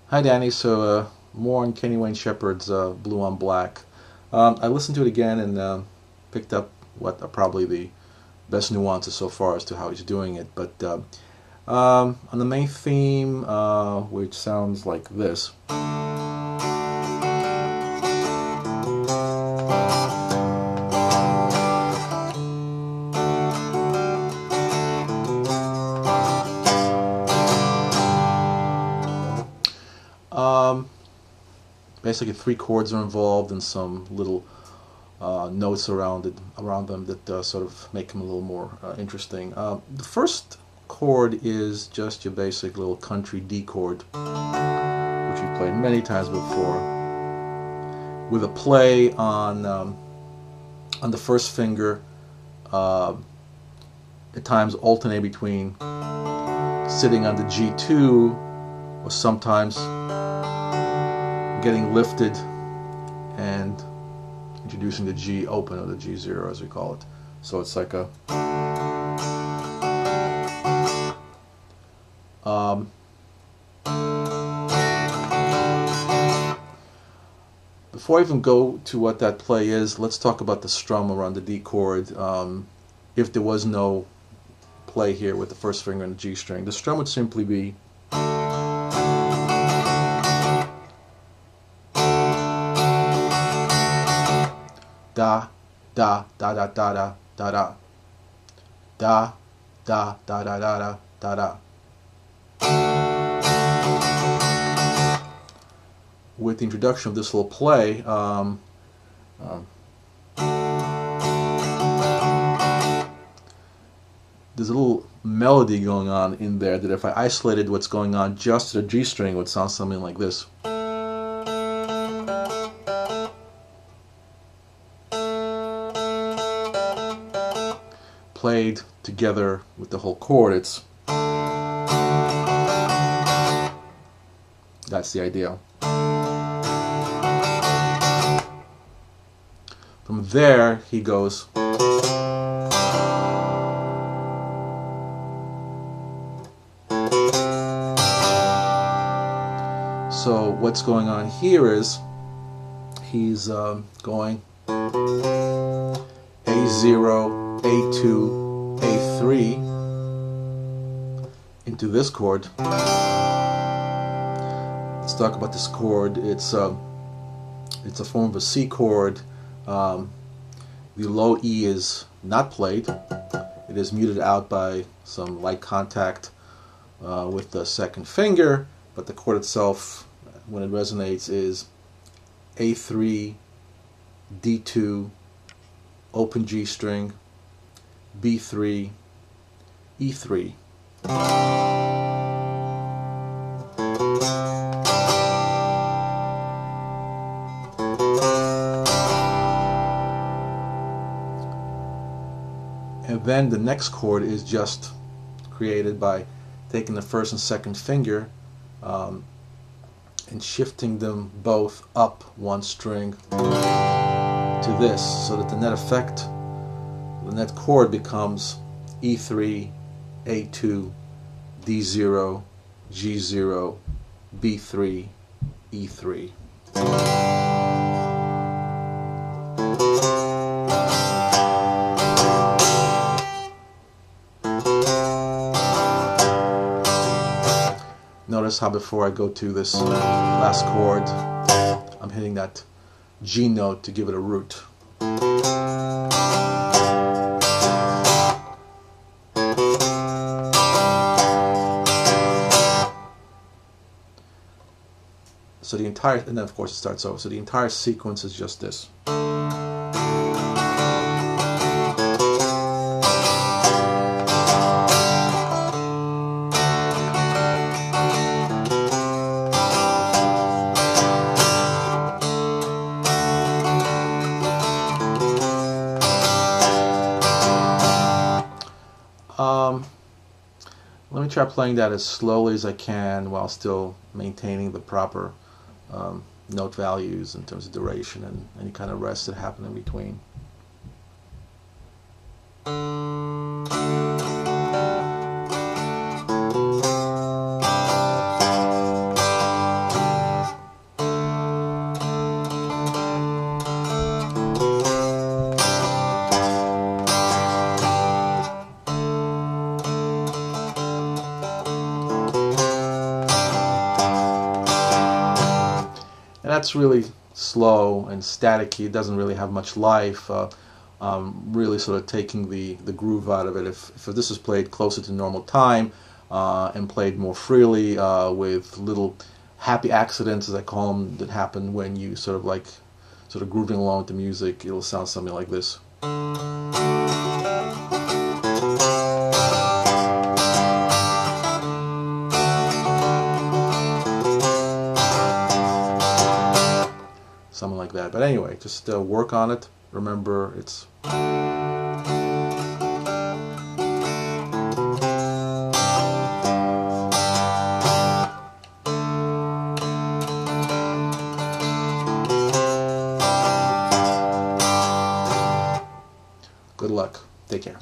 Hi Danny, more on Kenny Wayne Shepherd's Blue on Black. I listened to it again and picked up what are probably the best nuances so far as to how he's doing it. But on the main theme, which sounds like this. Basically, three chords are involved and some little notes around them that sort of make them a little more interesting. The first chord is just your basic little country D chord, which we've played many times before, with a play on the first finger, at times alternating between sitting on the G2 or sometimes getting lifted and introducing the G open, or the G0 as we call it. So it's like a before I even go to what that play is, let's talk about the strum around the D chord. If there was no play here with the first finger on the G string, the strum would simply be da da da da da da da da da da da da da da da. With the introduction of this little play, there's a little melody going on in there that if I isolated what's going on just to the G string, it would sound something like this. Played together with the whole chord, that's the idea. From there, he goes. So what's going on here is he's going A0, A2, A3 into this chord. Let's talk about this chord. It's a form of a C chord. The low E is not played. It is muted out by some light contact with the second finger, but the chord itself, when it resonates, is A3, D2, open G string, B3, E3. And then the next chord is just created by taking the first and second finger and shifting them both up one string to this, so that the net effect, the net chord becomes E3, A2, D0, G0, B3, E3. Notice how before I go to this last chord, I'm hitting that G note to give it a root. So the entire, and then of course it starts over. So the entire sequence is just this. Let me try playing that as slowly as I can while still maintaining the proper note values in terms of duration and any kind of rest that happen in between. that's really slow and staticky. It doesn't really have much life. Really sort of taking the groove out of it. If this is played closer to normal time and played more freely with little happy accidents, as I call them, that happen when you sort of grooving along with the music, it'll sound something like this. Something like that. But anyway, just work on it. Remember, it's good luck. Take care.